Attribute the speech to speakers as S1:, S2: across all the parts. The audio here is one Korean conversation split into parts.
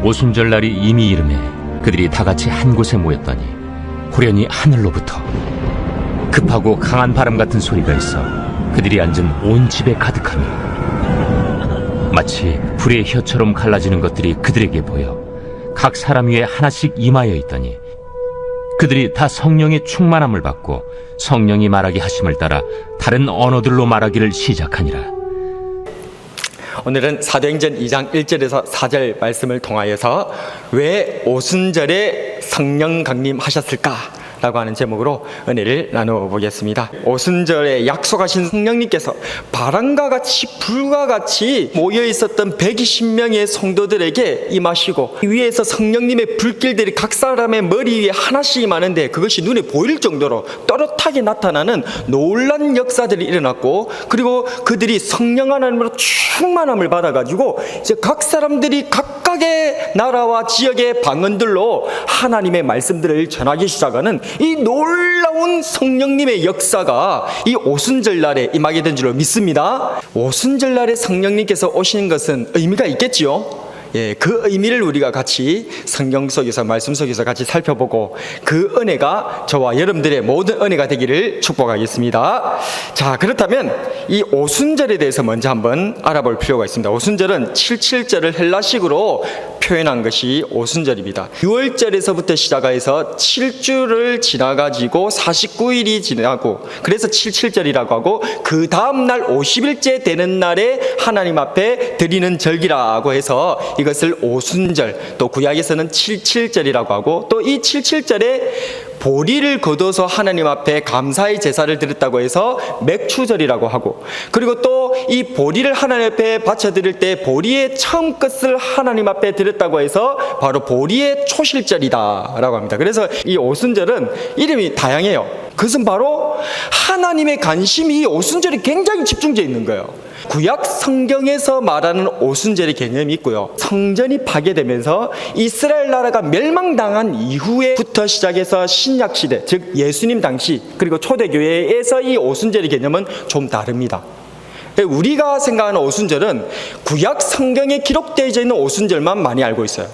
S1: 오순절날이 이미 이르매 그들이 다같이 한 곳에 모였더니 후련히 하늘로부터 급하고 강한 바람 같은 소리가 있어 그들이 앉은 온 집에 가득하니 마치 불의 혀처럼 갈라지는 것들이 그들에게 보여 각 사람 위에 하나씩 임하여 있더니 그들이 다 성령의 충만함을 받고 성령이 말하게 하심을 따라 다른 언어들로 말하기를 시작하니라.
S2: 오늘은 사도행전 2장 1절에서 4절 말씀을 통하여서 왜 오순절에 성령 강림하셨을까? 라고 하는 제목으로 은혜를 나누어 보겠습니다. 오순절에 약속하신 성령님께서 바람과 같이 불과 같이 모여 있었던 120명의 성도들에게 임하시고 위에서 성령님의 불길들이 각 사람의 머리 위에 하나씩 임하는데 그것이 눈에 보일 정도로 또렷하게 나타나는 놀란 역사들이 일어났고, 그리고 그들이 성령 하나님으로 충만함을 받아가지고 이제 각 사람들이 각각의 나라와 지역의 방언들로 하나님의 말씀들을 전하기 시작하는 이 놀라운 성령님의 역사가 이 오순절 날에 임하게 된 줄로 믿습니다. 오순절 날에 성령님께서 오시는 것은 의미가 있겠지요. 그 의미를 우리가 같이 성경 속에서, 말씀 속에서 같이 살펴보고 그 은혜가 저와 여러분들의 모든 은혜가 되기를 축복하겠습니다. 자, 그렇다면 이 오순절에 대해서 먼저 한번 알아볼 필요가 있습니다. 오순절은 77절을 헬라식으로 표현한 것이 오순절입니다. 6월절에서부터 시작해서 7주를 지나가지고 49일이 지나고, 그래서 77절이라고 하고, 그 다음날 50일째 되는 날에 하나님 앞에 드리는 절기라고 해서 이것을 오순절, 또 구약에서는 77절이라고 하고, 또 이 77절에 보리를 거둬서 하나님 앞에 감사의 제사를 드렸다고 해서 맥추절이라고 하고, 그리고 또 이 보리를 하나님 앞에 바쳐드릴 때 보리의 처음 것을 하나님 앞에 드렸다고 해서 바로 보리의 초실절이다 라고 합니다. 그래서 이 오순절은 이름이 다양해요. 그것은 바로 하나님의 관심이 이 오순절에 굉장히 집중되어 있는 거예요. 구약 성경에서 말하는 오순절의 개념이 있고요, 성전이 파괴되면서 이스라엘 나라가 멸망당한 이후에부터 시작해서 신약시대, 즉 예수님 당시, 그리고 초대교회에서 이 오순절의 개념은 좀 다릅니다. 우리가 생각하는 오순절은 구약 성경에 기록되어 있는 오순절만 많이 알고 있어요.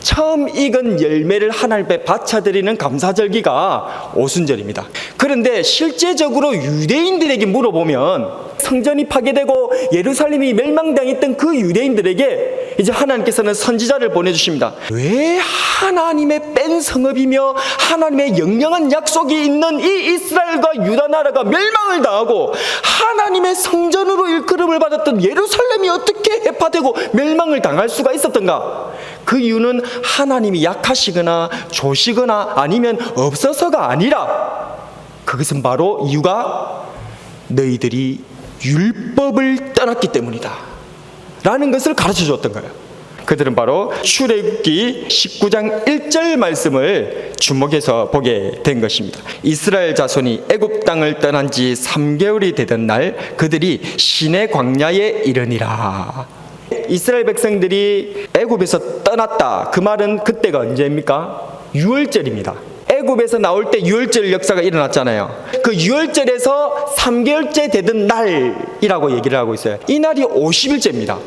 S2: 처음 익은 열매를 하나님께 바쳐드리는 감사절기가 오순절입니다. 그런데 실제적으로 유대인들에게 물어보면 성전이 파괴되고 예루살렘이 멸망당했던 그 유대인들에게 이제 하나님께서는 선지자를 보내주십니다. 왜 하나님의 뺀 성읍이며 하나님의 영영한 약속이 있는 이 이스라엘과 유다 나라가 멸망을 당하고 하나님의 성전으로 일컬음을 받았던 예루살렘이 어떻게 해파되고 멸망을 당할 수가 있었던가? 그 이유는 하나님이 약하시거나 조시거나 아니면 없어서가 아니라, 그것은 바로 이유가 너희들이 율법을 떠났기 때문이다 라는 것을 가르쳐 줬던 거예요. 그들은 바로 출애굽기 19장 1절 말씀을 주목해서 보게 된 것입니다. 이스라엘 자손이 애굽 땅을 떠난 지 3개월이 되던 날 그들이 시내 광야에 이르니라. 이스라엘 백성들이 애굽에서 떠났다, 그 말은 그때가 언제입니까? 6월절입니다. 애굽에서 나올 때 6월절 역사가 일어났잖아요. 그 6월절에서 3개월째 되던 날이라고 얘기를 하고 있어요. 이 날이 50일째입니다.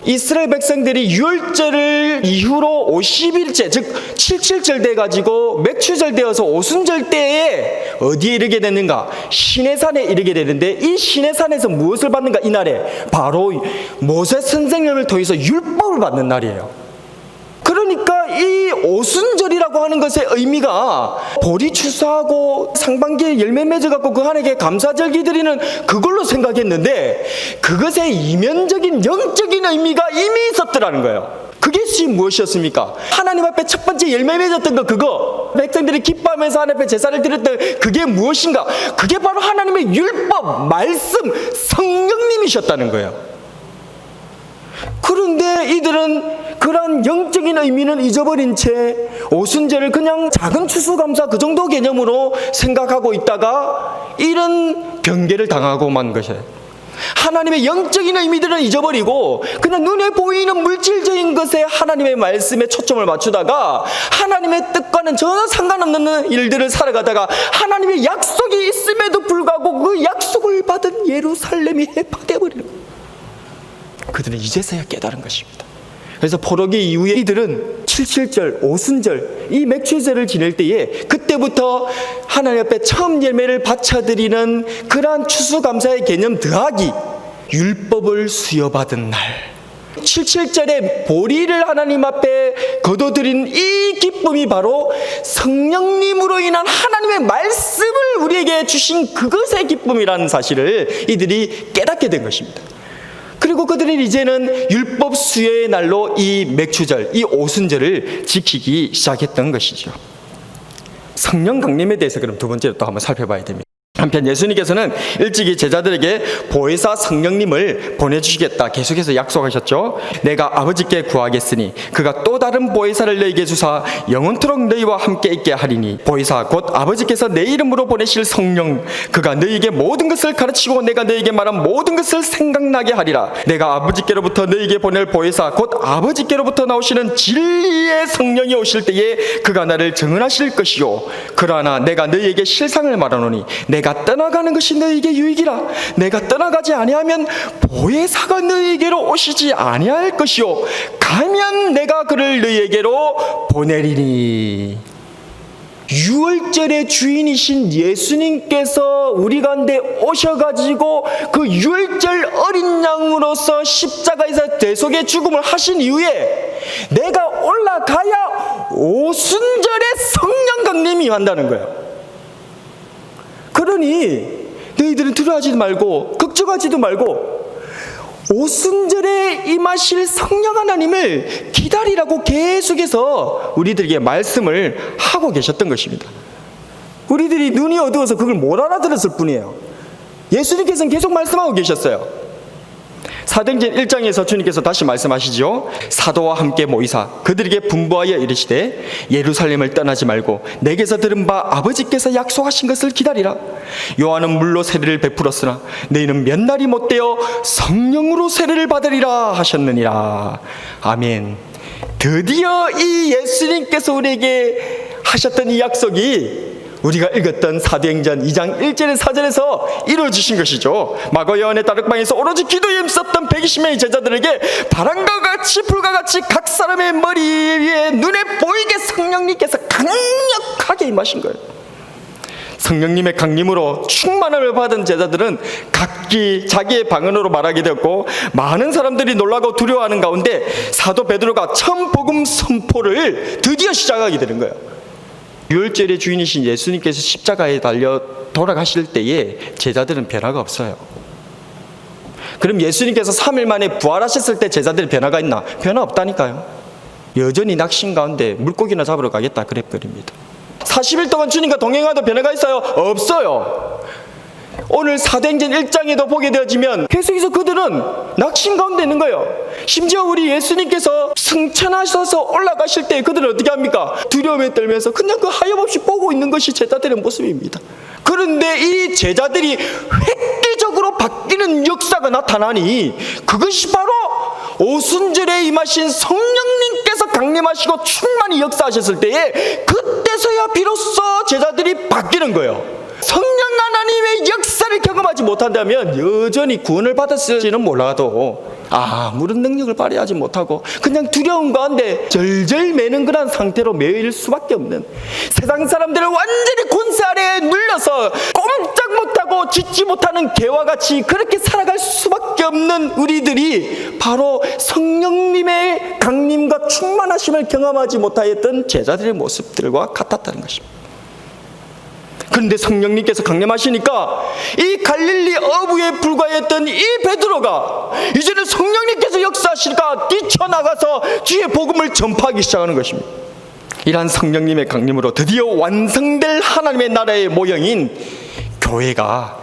S2: 이스라엘 백성들이 6월절을 이후로 50일째, 즉 77절 돼가지고 맥추절 되어서 오순절 때에 어디에 이르게 되는가? 시내산에 이르게 되는데, 이 시내산에서 무엇을 받는가? 이 날에 바로 모세 선생님을 통해서 율법을 받는 날이에요. 그러니까 이 오순절이라고 하는 것의 의미가 보리 추수하고 상반기에 열매 맺어갖고 그 하나님께 감사절기 드리는 그걸로 생각했는데, 그것의 이면적인 영적인 의미가 이미 있었더라는 거예요. 그것이 무엇이었습니까? 하나님 앞에 첫 번째 열매 맺었던 거, 그거 백성들이 기뻐하면서 하나님 앞에 제사를 드렸던 그게 무엇인가? 그게 바로 하나님의 율법, 말씀, 성령님이셨다는 거예요. 그런데 이들은 그런 영적인 의미는 잊어버린 채 오순절을 그냥 작은 추수감사 그 정도 개념으로 생각하고 있다가 이런 변개를 당하고 만 것이에요. 하나님의 영적인 의미들은 잊어버리고 그냥 눈에 보이는 물질적인 것에 하나님의 말씀에 초점을 맞추다가 하나님의 뜻과는 전혀 상관없는 일들을 살아가다가 하나님의 약속이 있음에도 불구하고 그 약속을 받은 예루살렘이 해파되어버리는 거예요. 그들은 이제서야 깨달은 것입니다. 그래서 포로기 이후에 이들은 칠칠절, 오순절, 이 맥추절을 지낼 때에 그때부터 하나님 앞에 처음 예배를 바쳐드리는 그러한 추수감사의 개념 더하기 율법을 수여받은 날, 칠칠절에 보리를 하나님 앞에 거둬들인 이 기쁨이 바로 성령님으로 인한 하나님의 말씀을 우리에게 주신 그것의 기쁨이라는 사실을 이들이 깨닫게 된 것입니다. 그리고 그들은 이제는 율법 수여의 날로 이 맥추절, 이 오순절을 지키기 시작했던 것이죠. 성령 강림에 대해서 그럼 두 번째로 또 한번 살펴봐야 됩니다. 한편 예수님께서는 일찍이 제자들에게 보혜사 성령님을 보내주시겠다 계속해서 약속하셨죠. 내가 아버지께 구하겠으니 그가 또 다른 보혜사를 너희에게 주사 영원토록 너희와 함께 있게 하리니 보혜사 곧 아버지께서 내 이름으로 보내실 성령, 그가 너희에게 모든 것을 가르치고 내가 너희에게 말한 모든 것을 생각나게 하리라. 내가 아버지께로부터 너희에게 보낼 보혜사 곧 아버지께로부터 나오시는 진리의 성령이 오실 때에 그가 나를 증언하실 것이요, 그러나 내가 너희에게 실상을 말하노니 내가 떠나가는 것이 너희에게 유익이라. 내가 떠나가지 아니하면 보혜사가 너희에게로 오시지 아니할 것이요, 가면 내가 그를 너희에게로 보내리니. 유월절의 주인이신 예수님께서 우리 가운데 오셔가지고 그 유월절 어린 양으로서 십자가에서 대속의 죽음을 하신 이후에 내가 올라가야 오순절에 성령 강림이 임한다는 거예요. 그러니 너희들은 두려워하지도 말고 걱정하지도 말고 오순절에 임하실 성령 하나님을 기다리라고 계속해서 우리들에게 말씀을 하고 계셨던 것입니다. 우리들이 눈이 어두워서 그걸 못 알아들었을 뿐이에요. 예수님께서는 계속 말씀하고 계셨어요. 사도행전 1장에서 주님께서 다시 말씀하시죠. 사도와 함께 모이사 그들에게 분부하여 이르시되 예루살렘을 떠나지 말고 내게서 들은 바 아버지께서 약속하신 것을 기다리라. 요한은 물로 세례를 베풀었으나 너희는 몇 날이 못되어 성령으로 세례를 받으리라 하셨느니라. 아멘. 드디어 이 예수님께서 우리에게 하셨던 이 약속이 우리가 읽었던 사도행전 2장 1절에 4절에서 이루어지신 것이죠. 마고 요한의 다락방에서 오로지 기도에 힘썼던 120명의 제자들에게 바람과 같이 불과 같이 각 사람의 머리 위에 눈에 보이게 성령님께서 강력하게 임하신 거예요. 성령님의 강림으로 충만함을 받은 제자들은 각기 자기의 방언으로 말하게 되었고 많은 사람들이 놀라고 두려워하는 가운데 사도 베드로가 처음 복음 선포를 드디어 시작하게 되는 거예요. 유월절의 주인이신 예수님께서 십자가에 달려 돌아가실 때에 제자들은 변화가 없어요. 그럼 예수님께서 3일 만에 부활하셨을 때 제자들이 변화가 있나? 변화 없다니까요. 여전히 낙심 가운데 물고기나 잡으러 가겠다 그래버립니다. 40일 동안 주님과 동행하도 변화가 있어요? 없어요. 오늘 사도행전 1장에도 보게 되어지면 계속해서 그들은 낙심 가운데 있는 거예요. 심지어 우리 예수님께서 승천하셔서 올라가실 때 그들은 어떻게 합니까? 두려움에 떨면서 그냥 그 하염없이 보고 있는 것이 제자들의 모습입니다. 그런데 이 제자들이 획기적으로 바뀌는 역사가 나타나니 그것이 바로 오순절에 임하신 성령님께서 강림하시고 충만히 역사하셨을 때에 그때서야 비로소 제자들이 바뀌는 거예요. 성령 하나님의 역사를 경험하지 못한다면 여전히 구원을 받았을지는 몰라도 아무런 능력을 발휘하지 못하고 그냥 두려움 가운데 절절 매는 그런 상태로 매일 수밖에 없는, 세상 사람들을 완전히 권세 아래에 눌려서 꼼짝 못하고 짖지 못하는 개와 같이 그렇게 살아갈 수밖에 없는 우리들이 바로 성령님의 강림과 충만하심을 경험하지 못하였던 제자들의 모습들과 같았다는 것입니다. 그런데 성령님께서 강림하시니까 이 갈릴리 어부에 불과했던 이 베드로가 이제는 성령님께서 역사하시니까 뛰쳐나가서 주의 복음을 전파하기 시작하는 것입니다. 이러한 성령님의 강림으로 드디어 완성될 하나님의 나라의 모형인 교회가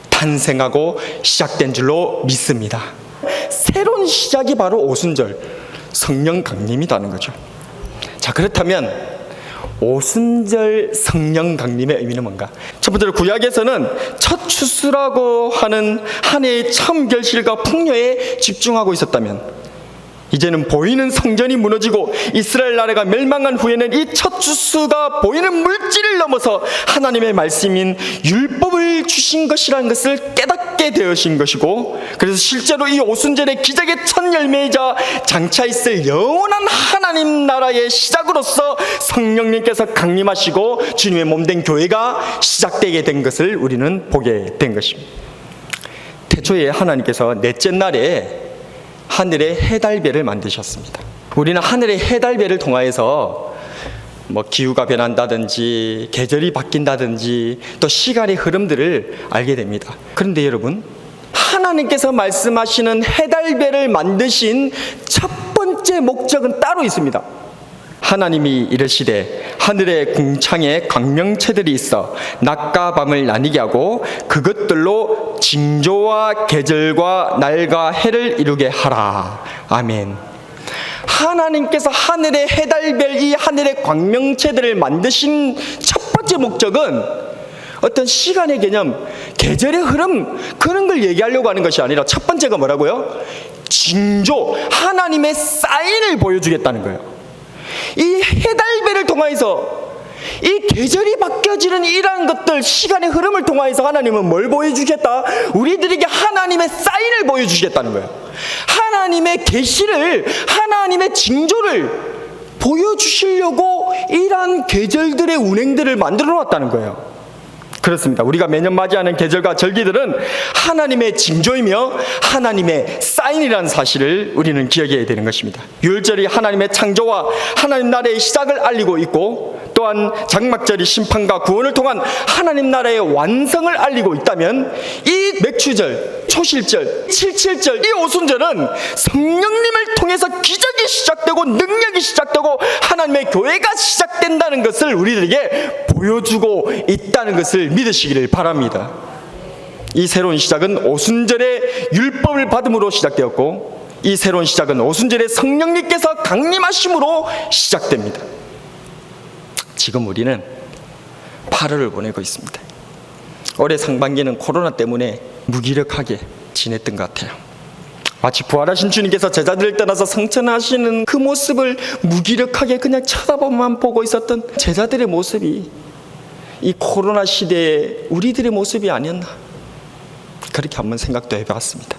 S2: 탄생하고 시작된 줄로 믿습니다. 새로운 시작이 바로 오순절 성령 강림이라는 거죠. 자, 그렇다면 오순절 성령 강림의 의미는 뭔가? 첫 번째로 구약에서는 첫 추수라고 하는 한 해의 처음 결실과 풍요에 집중하고 있었다면 이제는 보이는 성전이 무너지고 이스라엘 나라가 멸망한 후에는 이 첫 추수가 보이는 물질을 넘어서 하나님의 말씀인 율법을 주신 것이라는 것을 깨닫게 시작되게 되으신 것이고, 그래서 실제로 이 오순절의 기적의 첫 열매이자 장차 있을 영원한 하나님 나라의 시작으로서 성령님께서 강림하시고 주님의 몸된 교회가 시작되게 된 것을 우리는 보게 된 것입니다. 태초에 하나님께서 넷째 날에 하늘의 해달별을 만드셨습니다. 우리는 하늘의 해달별을 통하여서 기후가 변한다든지 계절이 바뀐다든지 또 시간의 흐름들을 알게 됩니다. 그런데 여러분, 하나님께서 말씀하시는 해달별을 만드신 첫 번째 목적은 따로 있습니다. 하나님이 이르시되 하늘의 궁창에 광명체들이 있어 낮과 밤을 나뉘게 하고 그것들로 징조와 계절과 날과 해를 이루게 하라. 아멘. 하나님께서 하늘의 해달별, 이 하늘의 광명체들을 만드신 첫 번째 목적은 어떤 시간의 개념, 계절의 흐름, 그런 걸 얘기하려고 하는 것이 아니라 첫 번째가 뭐라고요? 징조, 하나님의 사인을 보여주겠다는 거예요. 이 해달별을 통해서 이 계절이 바뀌어지는 이러한 것들, 시간의 흐름을 통해서 하나님은 뭘 보여주겠다? 우리들에게 하나님의 사인을 보여주겠다는 거예요. 하나님의 계시를, 하나님의 징조를 보여주시려고 이러한 계절들의 운행들을 만들어 놨다는 거예요. 그렇습니다. 우리가 매년 맞이하는 계절과 절기들은 하나님의 징조이며 하나님의 사인이라는 사실을 우리는 기억해야 되는 것입니다. 유월절이 하나님의 창조와 하나님 나라의 시작을 알리고 있고, 또한 장막절이 심판과 구원을 통한 하나님 나라의 완성을 알리고 있다면, 이 맥추절, 초실절, 칠칠절, 이 오순절은 성령님을 통해서 기적이 시작되고 능력이 시작되고 하나님의 교회가 시작된다는 것을 우리들에게 보여주고 있다는 것을 믿으시기를 바랍니다. 이 새로운 시작은 오순절의 율법을 받음으로 시작되었고, 이 새로운 시작은 오순절의 성령님께서 강림하심으로 시작됩니다. 지금 우리는 8월을 보내고 있습니다. 올해 상반기는 코로나 때문에 무기력하게 지냈던 것 같아요. 마치 부활하신 주님께서 제자들을 떠나서 성천하시는 그 모습을 무기력하게 그냥 쳐다보만 보고 있었던 제자들의 모습이 이 코로나 시대에 우리들의 모습이 아니었나, 그렇게 한번 생각도 해봤습니다.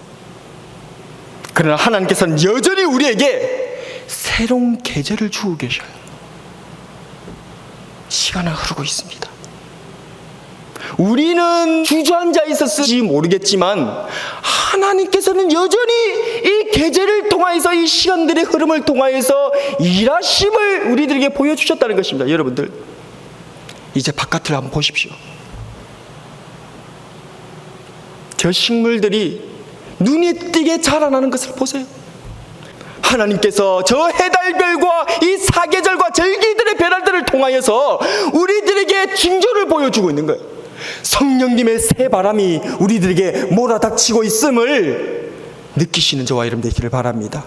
S2: 그러나 하나님께서는 여전히 우리에게 새로운 계절을 주고 계셔요. 시간은 흐르고 있습니다. 우리는 주저앉아 있었을지 모르겠지만 하나님께서는 여전히 이 계절을 통하여서, 이 시간들의 흐름을 통하여서 일하심을 우리들에게 보여주셨다는 것입니다. 여러분들, 이제 바깥을 한번 보십시오. 저 식물들이 눈에 띄게 자라나는 것을 보세요. 하나님께서 저 해달별과 이 사계절과 절기들의 변화들을 통하여서 우리들에게 징조를 보여주고 있는 거예요. 성령님의 새 바람이 우리들에게 몰아닥치고 있음을 느끼시는 저와 여러분 되기를 바랍니다.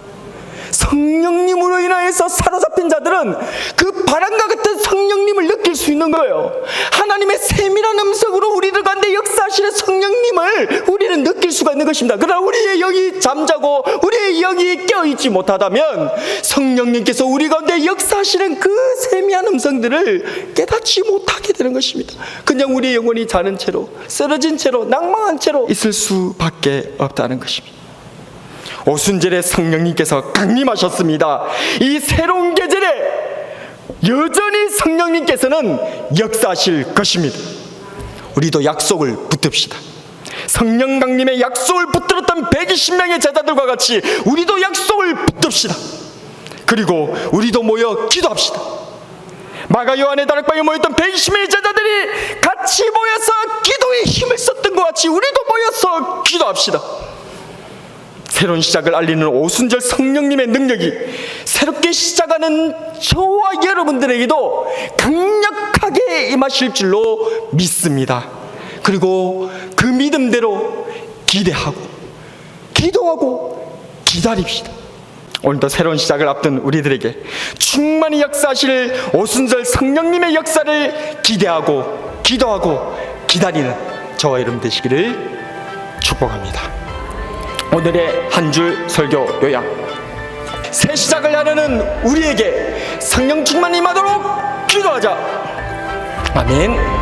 S2: 성령님으로 인하여서 사로잡힌 자들은 그 바람과 같은 성령님을 느낄 수 있는 거예요. 하나님의 세밀한 음성으로 우리들 가운데 역사하시는 성령님을 우리는 느낄 수가 있는 것입니다. 그러나 우리의 영이 잠자고 우리의 영이 깨어있지 못하다면 성령님께서 우리 가운데 역사하시는 그 세미한 음성들을 깨닫지 못하게 되는 것입니다. 그냥 우리의 영혼이 자는 채로, 쓰러진 채로, 낭망한 채로 있을 수밖에 없다는 것입니다. 오순절에 성령님께서 강림하셨습니다. 이 새로운 계절에 여전히 성령님께서는 역사하실 것입니다. 우리도 약속을 붙듭시다. 성령 강림의 약속을 붙들었던 120명의 제자들과 같이 우리도 약속을 붙듭시다. 그리고 우리도 모여 기도합시다. 마가 요한의 다락방에 모였던 120명의 제자들이 같이 모여서 기도에 힘을 썼던 것 같이 우리도 모여서 기도합시다. 새로운 시작을 알리는 오순절 성령님의 능력이 새롭게 시작하는 저와 여러분들에게도 강력하게 임하실 줄로 믿습니다. 그리고 그 믿음대로 기대하고 기도하고 기다립시다. 오늘도 새로운 시작을 앞둔 우리들에게 충만히 역사하실 오순절 성령님의 역사를 기대하고 기도하고 기다리는 저와 여러분 되시기를 축복합니다. 오늘의 한 줄 설교 요약. 새 시작을 하려는 우리에게 성령 충만이 임하도록 기도하자. 아멘.